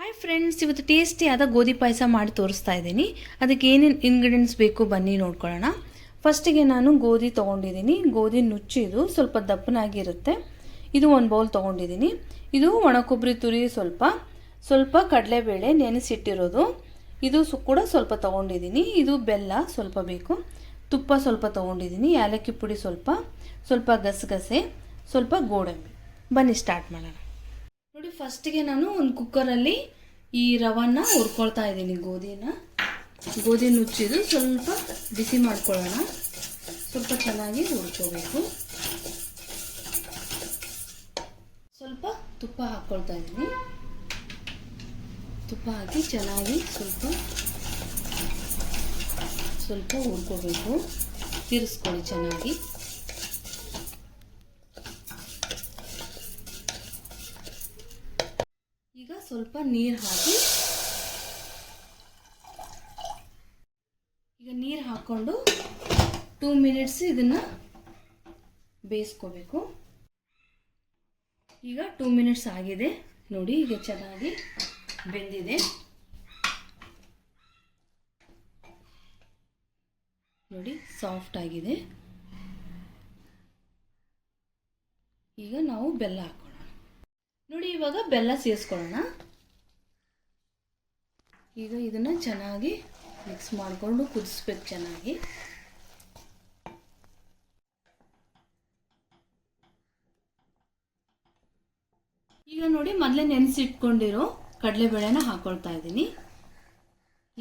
Hi friends, ಇವತ್ತು ಟೇಸ್ಟಿಯಾದ ಗೋಧಿ ಪಾಯಸ ಮಾಡಿ ತೋರಿಸ್ತಾ ಇದ್ದೀನಿ. ಅದಕ್ಕೆ ಏನೇನು ಇಂಗ್ರೀಡಿಯೆಂಟ್ಸ್ ಬೇಕು ಬನ್ನಿ ನೋಡ್ಕೊಳ್ಳೋಣ. ಫಸ್ಟಿಗೆ ನಾನು ಗೋಧಿ ತೊಗೊಂಡಿದ್ದೀನಿ. ಗೋಧಿ ನುಚ್ಚಿದು ಸ್ವಲ್ಪ ದಪ್ಪನಾಗಿರುತ್ತೆ. ಇದು ಒಂದು ಬೌಲ್ ತೊಗೊಂಡಿದ್ದೀನಿ. ಇದು ಒಣ ಕೊಬ್ಬರಿ ತುರಿ, ಸ್ವಲ್ಪ ಕಡಲೆಬೇಳೆ ನೆನೆಸಿಟ್ಟಿರೋದು, ಇದು ಕೂಡ ಸ್ವಲ್ಪ ತೊಗೊಂಡಿದ್ದೀನಿ. ಇದು ಬೆಲ್ಲ ಸ್ವಲ್ಪ ಬೇಕು, ತುಪ್ಪ ಸ್ವಲ್ಪ ತೊಗೊಂಡಿದ್ದೀನಿ, ಏಲಕ್ಕಿ ಪುಡಿ ಸ್ವಲ್ಪ ಗಸಗಸೆ, ಸ್ವಲ್ಪ ಗೋಡಂಬಿ. ಬನ್ನಿ ಸ್ಟಾರ್ಟ್ ಮಾಡೋಣ. ನೋಡಿ, ಫಸ್ಟಿಗೆ ನಾನು ಒಂದು ಕುಕ್ಕರಲ್ಲಿ ಈ ರವನ್ನ ಹುರ್ಕೊಳ್ತಾ ಇದ್ದೀನಿ. ಗೋಧಿ ನುಚ್ಚಿದು ಸ್ವಲ್ಪ ಬಿಸಿ ಮಾಡ್ಕೊಳ್ಳೋಣ. ಸ್ವಲ್ಪ ಚೆನ್ನಾಗಿ ಹುರ್ಕೋಬೇಕು. ಸ್ವಲ್ಪ ತುಪ್ಪ ಹಾಕ್ಕೊಳ್ತಾ ಇದ್ದೀನಿ. ತುಪ್ಪ ಹಾಕಿ ಚೆನ್ನಾಗಿ ಸ್ವಲ್ಪ ಹುರ್ಕೋಬೇಕು. ತಿರ್ಸ್ಕೊಳ್ಳಿ ಚೆನ್ನಾಗಿ. ಈಗ ಸ್ವಲ್ಪ ನೀರು ಹಾಕ್ಕೊಂಡು 2 ಮಿನಿಟ್ಸ್ ಇದನ್ನು ಬೇಯಿಸ್ಕೋಬೇಕು. ಈಗ 2 ಮಿನಿಟ್ಸ್ ಆಗಿದೆ ನೋಡಿ. ಈಗ ಚೆನ್ನಾಗಿ ಬೆಂದಿದೆ ನೋಡಿ, ಸಾಫ್ಟ್ ಆಗಿದೆ. ಈಗ ನಾವು ಬೆಲ್ಲ ಹಾಕೋಣ. ನೋಡಿ, ಇವಾಗ ಬೆಲ್ಲ ಸೇರಿಸ್ಕೊಳ್ಳೋಣ. ಈಗ ಇದನ್ನು ಚೆನ್ನಾಗಿ ಮಿಕ್ಸ್ ಮಾಡಿಕೊಂಡು ಕುದಿಸ್ಬೇಕು ಚೆನ್ನಾಗಿ. ಈಗ ನೋಡಿ, ಮೊದಲೇ ನೆನೆಸಿಟ್ಕೊಂಡಿರೋ ಕಡಲೆಬೇಳೆನ ಹಾಕೊಳ್ತಾ ಇದ್ದೀನಿ.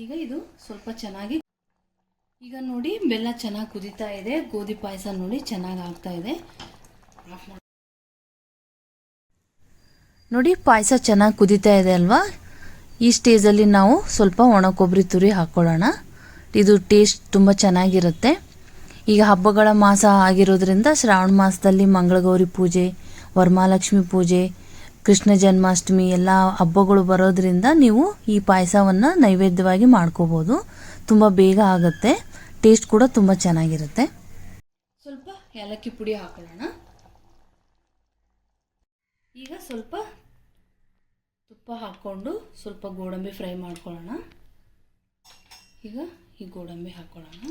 ಈಗ ಇದು ಸ್ವಲ್ಪ ಚೆನ್ನಾಗಿ, ಈಗ ನೋಡಿ ಬೆಲ್ಲ ಚೆನ್ನಾಗಿ ಕುದೀತಾ ಇದೆ. ಗೋಧಿ ಪಾಯಸ ನೋಡಿ ಚೆನ್ನಾಗಿ ಆಗ್ತಾ ಇದೆ. ನೋಡಿ, ಪಾಯಸ ಚೆನ್ನಾಗಿ ಕುದೀತಾ ಇದೆ ಅಲ್ವಾ? ಈ ಸ್ಟೇಜಲ್ಲಿ ನಾವು ಸ್ವಲ್ಪ ಒಣ ಕೊಬ್ಬರಿ ತುರಿ ಹಾಕ್ಕೊಳ್ಳೋಣ. ಇದು ಟೇಸ್ಟ್ ತುಂಬ ಚೆನ್ನಾಗಿರುತ್ತೆ. ಈಗ ಹಬ್ಬಗಳ ಮಾಸ ಆಗಿರೋದ್ರಿಂದ ಶ್ರಾವಣ ಮಾಸದಲ್ಲಿ ಮಂಗಳಗೌರಿ ಪೂಜೆ, ವರಮಹಾಲಕ್ಷ್ಮಿ ಪೂಜೆ, ಕೃಷ್ಣ ಜನ್ಮಾಷ್ಟಮಿ ಎಲ್ಲ ಹಬ್ಬಗಳು ಬರೋದ್ರಿಂದ ನೀವು ಈ ಪಾಯಸವನ್ನು ನೈವೇದ್ಯವಾಗಿ ಮಾಡ್ಕೋಬೋದು. ತುಂಬ ಬೇಗ ಆಗುತ್ತೆ. ಟೇಸ್ಟ್ ಕೂಡ ತುಂಬ ಚೆನ್ನಾಗಿರುತ್ತೆ. ಸ್ವಲ್ಪ ಏಲಕ್ಕಿ ಪುಡಿ ಹಾಕೊಳ್ಳೋಣ. ಈಗ ಸ್ವಲ್ಪ ತುಪ್ಪ ಹಾಕ್ಕೊಂಡು ಸ್ವಲ್ಪ ಗೋಡಂಬಿ ಫ್ರೈ ಮಾಡ್ಕೊಳ್ಳೋಣ. ಈಗ ಈ ಗೋಡಂಬಿ ಹಾಕ್ಕೊಳ್ಳೋಣ.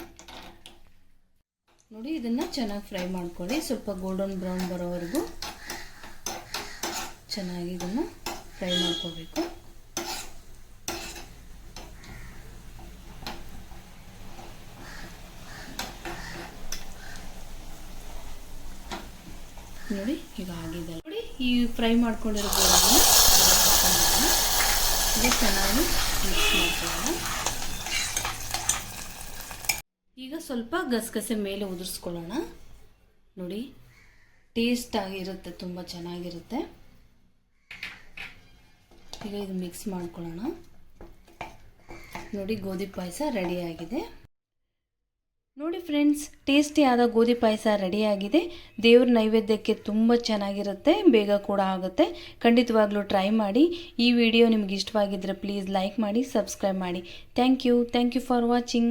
ನೋಡಿ, ಇದನ್ನು ಚೆನ್ನಾಗಿ ಫ್ರೈ ಮಾಡ್ಕೊಳ್ಳಿ. ಸ್ವಲ್ಪ ಗೋಲ್ಡನ್ ಬ್ರೌನ್ ಬರೋವರೆಗೂ ಚೆನ್ನಾಗಿ ಇದನ್ನು ಫ್ರೈ ಮಾಡ್ಕೋಬೇಕು. ನೋಡಿ, ಈಗ ಆಗಿದೆ ನೋಡಿ. ಈ ಫ್ರೈ ಮಾಡ್ಕೊಂಡಿರೋ ಗೋಡಂಬಿನ ಇದು ಚೆನ್ನಾಗಿ ಮಿಕ್ಸ್ ಮಾಡ್ಕೊಳ್ಳೋಣ. ಈಗ ಸ್ವಲ್ಪ ಗಸಗಸೆ ಮೇಲೆ ಉದುರಿಸ್ಕೊಳ್ಳೋಣ. ನೋಡಿ, ಟೇಸ್ಟ್ ಆಗಿರುತ್ತೆ, ತುಂಬ ಚೆನ್ನಾಗಿರುತ್ತೆ. ಈಗ ಇದು ಮಿಕ್ಸ್ ಮಾಡ್ಕೊಳ್ಳೋಣ. ನೋಡಿ, ಗೋಧಿ ಪಾಯಸ ರೆಡಿಯಾಗಿದೆ. ನೋಡಿ ಫ್ರೆಂಡ್ಸ್, ಟೇಸ್ಟಿಯಾದ ಗೋಧಿ ಪಾಯಸ ರೆಡಿಯಾಗಿದೆ. ದೇವ್ರ ನೈವೇದ್ಯಕ್ಕೆ ತುಂಬ ಚೆನ್ನಾಗಿರುತ್ತೆ, ಬೇಗ ಕೂಡ ಆಗುತ್ತೆ. ಖಂಡಿತವಾಗ್ಲೂ ಟ್ರೈ ಮಾಡಿ. ಈ ವಿಡಿಯೋ ನಿಮ್ಗೆ ಇಷ್ಟವಾಗಿದ್ದರೆ ಪ್ಲೀಸ್ ಲೈಕ್ ಮಾಡಿ, ಸಬ್ಸ್ಕ್ರೈಬ್ ಮಾಡಿ. Thank you for watching.